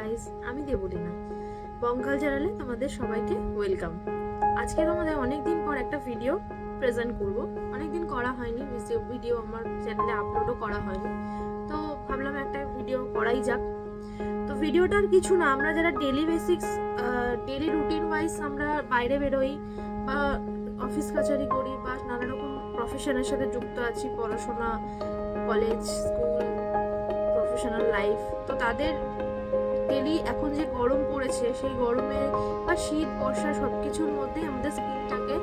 Guys, আমি দেবলীনা। বঙ্গাল চ্যানেলে তোমাদের সবাইকে ওয়েলকাম। আজকে তোমাদের অনেকদিন পর একটা ভিডিও প্রেজেন্ট করব। অনেকদিন করা হয়নি, ভিডিও আমার চ্যানেলে আপলোডও করা হয়নি, তো ভাবলাম একটা ভিডিও করাই যাক। তো ভিডিওটার কিছু না, আমরা যারা ডেলি রুটিন ওয়াইজ আমরা বাইরে বেরোই বা অফিস কাছারি করি বা নানা রকম প্রফেশনের সাথে যুক্ত আছি, পড়াশোনা, কলেজ, স্কুল, প্রফেশনাল লাইফ, তো তাদের ডেলি এখন যে গরম পড়েছে সেই গরমে বা শীত বর্ষা সব কিছুর মধ্যে আমাদের স্কিনটাকে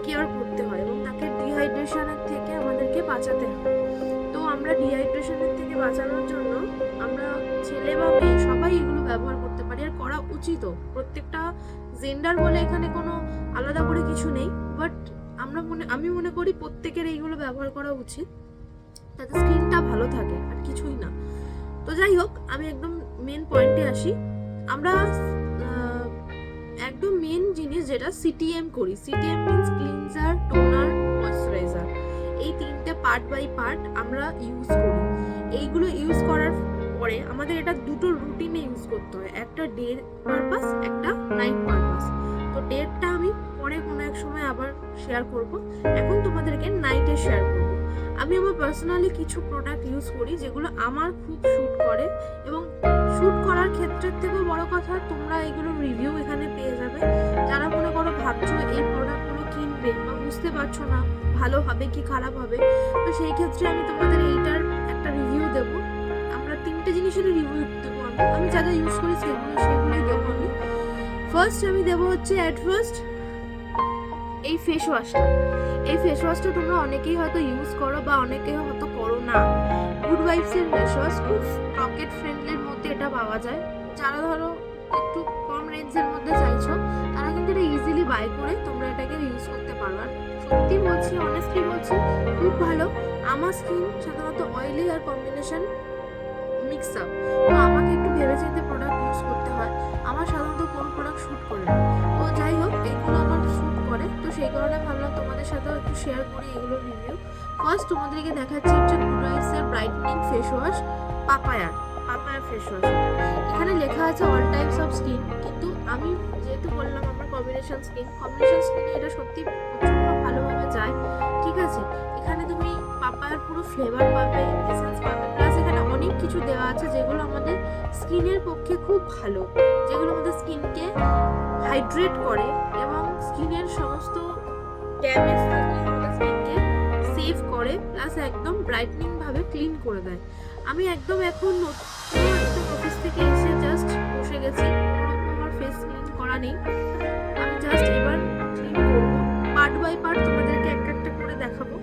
কেয়ার করতে হয় এবং তাকে ডিহাইড্রেশনের থেকে আমাদেরকে বাঁচাতে হয়। তো আমরা ডিহাইড্রেশনের থেকে বাঁচানোর জন্য আমরা ছেলে বা মেয়ে সবাই এগুলো ব্যবহার করতে পারি, আর করা উচিতও। প্রত্যেকটা জেন্ডার বলে এখানে কোনো আলাদা করে কিছু নেই, বাট আমি মনে করি প্রত্যেকের এইগুলো ব্যবহার করা উচিত, তাতে স্কিনটা ভালো থাকে, আর কিছুই না। তো যাই হোক, আমি একদম মেন পয়েন্টে আসি। আমরা একদম মেন জিনিস যেটা সিটিএম করি, CTM means cleanser, toner, moisturiser. এই তিনটে পার্ট বাই পার্ট আমরা ইউজ করি। এইগুলো ইউজ করার পরে আমাদের এটা দুটো রুটিনে ইউজ করতে হয়, একটা ডে পারপাস, একটা নাইট পারপাস। তো ডেটটা আমি পরে কোনো এক সময় আবার শেয়ার করব, এখন তোমাদেরকে নাইটে শেয়ার করব। আমি আমার পার্সোনালি কিছু প্রোডাক্ট ইউজ করি যেগুলো আমার খুব শ্যুট করে, এবং শ্যুট করার ক্ষেত্রের থেকেও বড় কথা, তোমরা এগুলো রিভিউ এখানে পেয়ে যাবে। যারা মনে করো ভাবছো এই প্রোডাক্টগুলো কিনবে বা বুঝতে পারছো না ভালো হবে কি খারাপ হবে, তো সেই ক্ষেত্রে আমি তোমাদের এইটার একটা রিভিউ দেবো। আমরা তিনটে জিনিসেরই রিভিউ দেবো। আমি যা যা ইউজ করি সেগুলোই দেবো আমি। ফার্স্ট আমি দেবো হচ্ছে এই ফেস ওয়াশটা তোমরা অনেকেই হয়তো ইউজ করো বা অনেকেই হয়তো করো না। গুড ভাইবসের ফেস ওয়াশ, খুব পকেট ফ্রেন্ডলির মধ্যে এটা পাওয়া যায়। যারা ধরো একটু কম রেঞ্জের মধ্যে চাইছো, তারা কিন্তু এটা ইজিলি বাই করে তোমরা এটাকে ইউজ করতে পারো। আর সত্যি বলছি, অনেস্টলি বলছি, খুব ভালো। আমার স্কিন সাধারণত অয়েলি আর কম্বিনেশন মিক্স আপ, তো আমাকে একটু ভেবেচিন্তে প্রোডাক্ট ইউজ করতে হয়। আমার সাধারণত কোনো প্রোডাক্ট শ্যুট করে না, তো যাই হোক এইগুলো আমার শ্যুট করে, তো সেই কারণে ভাবলাম তোমাদের সাথেও একটু শেয়ার করি এগুলোর রিভিউ। ফার্স্ট তোমাদেরকে দেখাচ্ছি হচ্ছে গুড ভাইবসের ব্রাইটনিং ফেস ওয়াশ, পাপায়ার ফেস ওয়াশ। এখানে লেখা আছে অল টাইপস অফ স্কিন, কিন্তু আমি যেহেতু বললাম আমার কম্বিনেশন স্কিনে এটা সত্যি প্রচন্ড ভালোভাবে যায়। ঠিক আছে, এখানে তুমি পাপায়ার পুরো ফ্লেভার পাবে, এসেন্স পাবে, প্লাস এখানে অনেক কিছু দেওয়া আছে যেগুলো আমাদের স্কিনের পক্ষে খুব ভালো, যেগুলো আমাদের স্কিনকে হাইড্রেট করে এবং স্কিনের সমস্ত ড্যামেজ থেকে আমাদের স্কিনকে সেভ করে, প্লাস একদম ব্রাইটনিং ভাবে ক্লিন করে দেয়। আমি একদম এখন অফিস থেকে এসে জাস্ট বসে গেছি, আমার ফেস ক্লিন করা নেই, আমি জাস্ট এবার ক্লিন করবো। পার্ট বাই পার্ট তোমাদেরকে একটা একটা করে দেখাবো।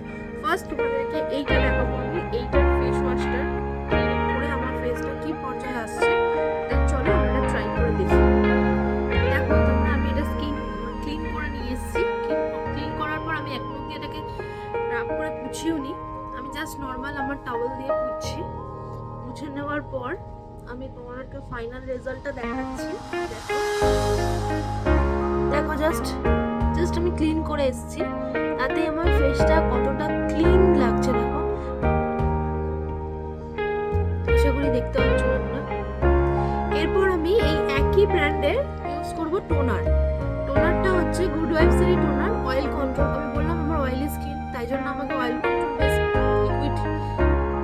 ফার্স্ট তোমাদেরকে এইটা দেখাবো, আমি এইটার ফেস ওয়াশটা করে আমার ফেসটা কি পর্যায়ে আসছে। চলো আমরা ট্রাই করে দেখি। দেখো তোমরা, আমি এটা ক্লিন করে নিয়ে এসেছি। ক্লিন করার পর আমি এখন দিয়ে এটাকে রাব করে পুছিও নি, আমি জাস্ট নর্মাল আমার টাওয়েল দিয়ে মুছে নেওয়ার পর আমি তোমাদেরকে ফাইনাল রেজাল্টটা দেখাচ্ছি। দেখো জাস্ট আমি ক্লিন করে এসেছি, তাতে আমার ফেসটা কতটা ক্লিন লাগছে দেখো, সেগুলি দেখতে পাচ্ছ তোমরা। এরপর আমি এই একই ব্র্যান্ডের ইউজ করব টোনারটা হচ্ছে গুড ভাইবসেরই টোনার, অয়েল কন্ট্রোল। আমি বললাম আমার অয়েলি স্কিন, তাই জন্য আমাকে oil control base liquid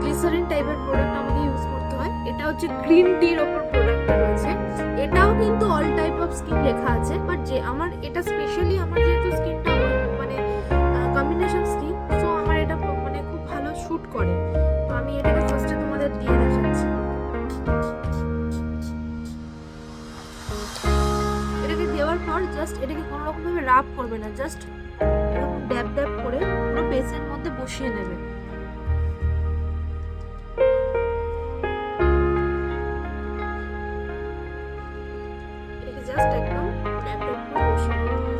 glycerin টাইপের প্রোডাক্ট আমাকে ইউজ করতে হয়। এটা হচ্ছে গ্রিন টির ওপর প্রোডাক্টটা রয়েছে, এটাও কিন্তু অল টাইপ অফ স্কিন লেখা আছে, বাট যে আমার এটা স্পেশালি আমার যেহেতু স্কিনটা মানে কম্বিনেশন স্কিন, সো আমার এটা মানে খুব ভালো শ্যুট করে। তো আমি এটাকে ফার্স্টে তোমাদের দিয়ে দেখাচ্ছি। এটাকে দেওয়ার পর জাস্ট এটাকে কোনো রকম ভাবে রাব করবে না, জাস্ট এরকম ড্যাব করে পুরো বেসের মধ্যে বসিয়ে নেবে। এটাকে জাস্ট একদম ড্যাব করে বসিয়ে নেবে।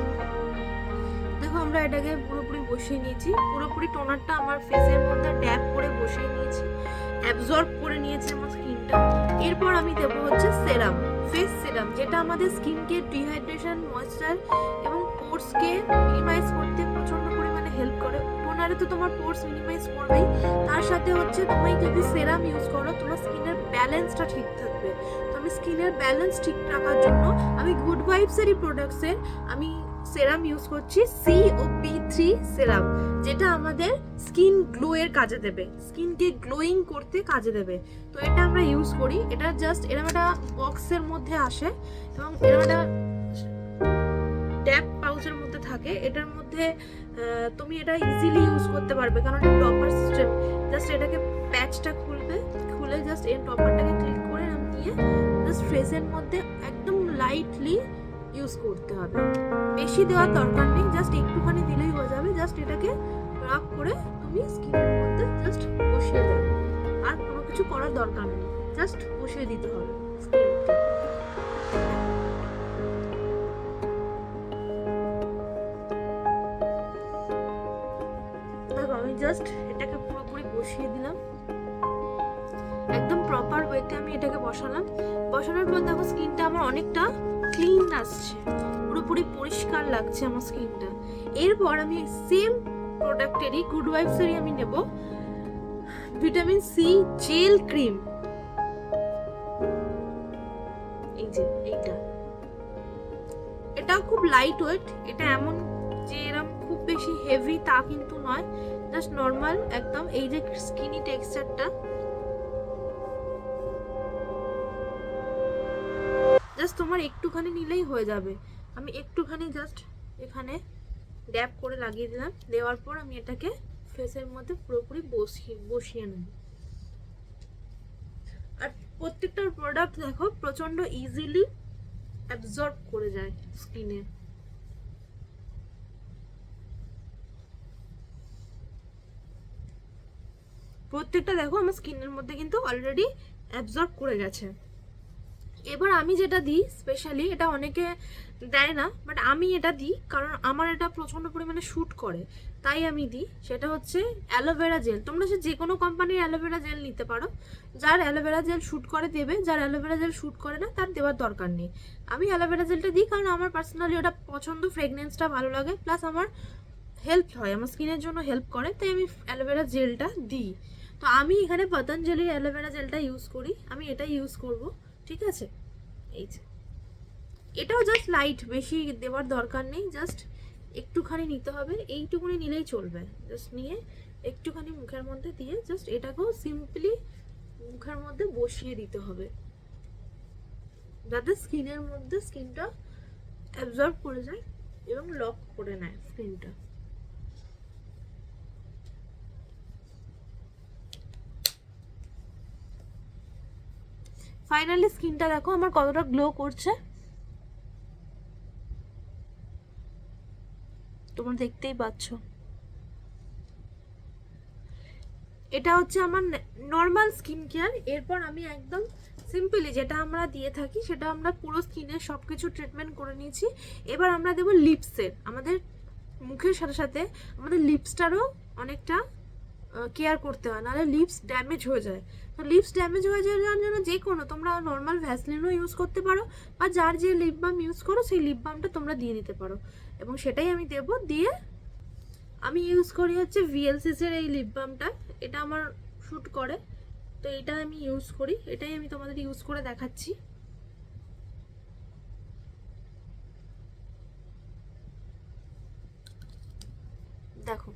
দেখো আমরা এটাকে পুরোপুরি বসিয়ে নিয়েছি, পুরোপুরি টোনারটা আমার ফেসের মধ্যে ড্যাব করে বসিয়ে নিয়েছি, অ্যাবজর্ব করে নিয়েছে আমার স্কিনটা। এরপর আমি দেবো হচ্ছে ফেস সেরাম, যেটা আমাদের স্কিনকে ডিহাইড্রেশন, ময়েশ্চার এবং পোরসকে মিনিমাইজ করতে প্রচন্ড পরিমাণে হেল্প করে। টোনারে তো তোমার পোর্স মিনিমাইজ করবেই, তার সাথে হচ্ছে তুমি যদি সেরাম ইউজ করো তোমার স্কিনের ব্যালেন্সটা ঠিক থাকবে। তো আমি স্কিনের ব্যালেন্স ঠিক রাখার জন্য আমি গুড ভাইবসেরই প্রোডাক্টসের আমি সেরাম ইউজ করছি COP3 সেরাম, যেটা আমাদের স্কিন গ্লো এর কাজে দেবে, স্কিনকে গ্লোয়িং করতে কাজে দেবে। তো এটা আমরা ইউজ করি। এটা জাস্ট এরকম একটা বক্সের মধ্যে আসে এবং এরকম একটা ট্যাপ পাউচের মধ্যে থাকে। এটার মধ্যে তুমি এটা ইজিলি ইউজ করতে পারবে, কারণ এটা টপার সিস্টেম। জাস্ট এটাকে প্যাচটা খুলে জাস্ট এই টপারটাকে ক্লিক করে নিয়ে জাস্ট ফেসের মধ্যে একদম লাইটলি ইউজ করতে হবে। বেশি দেওয়ার দরকার নেই, জাস্ট একটুখানি দিলেই হয়ে যাবে। জাস্ট এটাকে রাব করে তুমি স্কিনের মধ্যে জাস্ট বসিয়ে দেবে, আর কোনো কিছু করার দরকার নেই, জাস্ট বসিয়ে দিতে হবে স্কিনকে। দেখো আমি জাস্ট এটাকে পুরোপুরি বসিয়ে দিলাম, একদম প্রপার ওয়েতে আমি এটাকে বসানোর পর দেখো স্কিনটা আমার অনেকটা ক্লিন আসছে, পুরোপুরি পরিষ্কার লাগছে আমার স্কিনটা। এরপর আমি সেম প্রোডাক্টেরই গুড ভাইবসেরই আমি নেব ভিটামিন সি জেল ক্রিম। এই যে এটা খুব লাইট ওয়েট, এটা এমন যে এরকম খুব বেশি হেভি তা কিন্তু নয়, জাস্ট নর্মাল একদম। এই যে স্কিনি টেক্সচারটা, জাস্ট তোমার একটুখানি নিলেই হয়ে যাবে। আমি একটুখানি জাস্ট এখানে ড্যাব করে লাগিয়ে দিলাম। দেওয়ার পর আমি এটাকে ফেসের মধ্যে পুরোপুরি বসিয়ে নেব। আর প্রত্যেকটা প্রোডাক্ট দেখো প্রচন্ড ইজিলি অ্যাবজর্ব করে যায় স্কিনে। প্রত্যেকটা দেখো আমার স্কিনের মধ্যে কিন্তু অলরেডি অ্যাবজর্ব করে গেছে। এবার আমি যেটা দিই স্পেশালি, এটা অনেকে দেয় না বাট আমি এটা দিই কারণ আমার এটা প্রচণ্ড পরিমাণে শ্যুট করে, তাই আমি দিই। সেটা হচ্ছে অ্যালোভেরা জেল। তোমরা যে কোনো কোম্পানির অ্যালোভেরা জেল নিতে পারো, যার অ্যালোভেরা জেল শ্যুট করে দেবে, যার অ্যালোভেরা জেল শ্যুট করে না তার দেওয়ার দরকার নেই। আমি অ্যালোভেরা জেলটা দিই কারণ আমার পার্সোনালি ওটা পছন্দ, ফ্রেগনেন্সটা ভালো লাগে, প্লাস আমার হেল্প হয়, আমার স্কিনের জন্য হেল্প করে, তাই আমি অ্যালোভেরা জেলটা দিই। তো আমি এখানে পতঞ্জলির অ্যালোভেরা জেলটা ইউজ করি, আমি এটাই ইউজ করব, ঠিক আছে। এই যে এটাও জাস্ট লাইট, বেশি দেওয়ার দরকার নেই, জাস্ট একটুখানি নিতে হবে, এইটুকুনি নিলেই চলবে। জাস্ট নিয়ে একটুখানি মুখের মধ্যে দিয়ে জাস্ট এটাকেও সিম্পলি মুখের মধ্যে বসিয়ে দিতে হবে, যাতে স্কিনের মধ্যে স্কিনটা অ্যাবজর্ব করে যায় এবং লক করে নেয় স্কিনটা। ফাইনালি স্কিনটা দেখো আমার কতটা গ্লো করছে, তোমরা দেখতেই পাচ্ছ। এটা হচ্ছে আমার নর্মাল স্কিন কেয়ার। এরপর আমি একদম সিম্পলি যেটা আমরা দিয়ে থাকি সেটা আমরা পুরো স্কিনের সব কিছু ট্রিটমেন্ট করে নিয়েছি। এবার আমরা দেবো লিপসের। আমাদের মুখের সাথে সাথে আমাদের লিপসটারও অনেকটা কেয়ার করতে হয়, নাহলে লিপস ড্যামেজ হয়ে যায়। তো লিপস ড্যামেজ হয়ে যাওয়ার জন্য যে কোনো তোমরা নর্মাল ভ্যাসলিনও ইউজ করতে পারো, বা যার যে লিপ বাম ইউজ করো সেই লিপ বামটা তোমরা দিয়ে দিতে পারো, এবং সেটাই আমি দেবো। দিয়ে আমি ইউজ করি হচ্ছে VLCCর এই লিপ বামটা, এটা আমার শ্যুট করে, তো এটা আমি ইউজ করি, এটাই আমি তোমাদের ইউজ করে দেখাচ্ছি। দেখো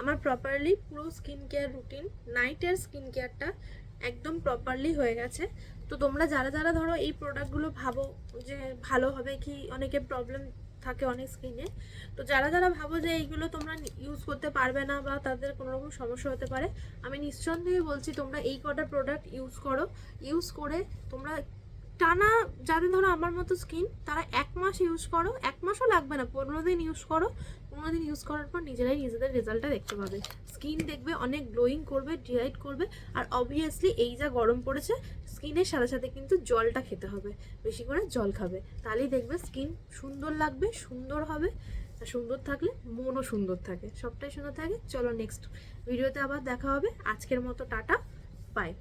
আমার প্রপারলি পুরো স্কিন কেয়ার রুটিন, নাইটের স্কিন কেয়ারটা একদম প্রপারলি হয়ে গেছে। তো তোমরা যারা যারা ধরো এই প্রোডাক্টগুলো ভাবো যে ভালো হবে কি, অনেকের প্রবলেম থাকে অনেক স্কিনে, তো যারা যারা ভাবো যে এইগুলো তোমরা ইউজ করতে পারবে না বা তাদের কোনো রকম সমস্যা হতে পারে, আমি নিঃসন্দেহে বলছি তোমরা এই কটা প্রোডাক্ট ইউজ করো। ইউজ করে তোমরা টানা, যাদের ধরো আমার মতো স্কিন, তারা 1 মাস ইউজ করো, 1 মাসও লাগবে না, 15 দিন ইউজ করো। 15 দিন ইউজ করার পর নিজেরাই নিজেদের রেজাল্টটা দেখতে পাবে। স্কিন দেখবে অনেক গ্লোয়িং করবে, ডিলাইট করবে। আর অবভিয়াসলি এই যা গরম পড়েছে, স্কিনের সাথে সাথে কিন্তু জলটা খেতে হবে, বেশি করে জল খাবে, তাহলেই দেখবে স্কিন সুন্দর লাগবে, সুন্দর হবে। আর সুন্দর থাকলে মনও সুন্দর থাকে, সবটাই সুন্দর থাকে। চলো নেক্সট ভিডিওতে আবার দেখা হবে। আজকের মতো টাটা, বাই।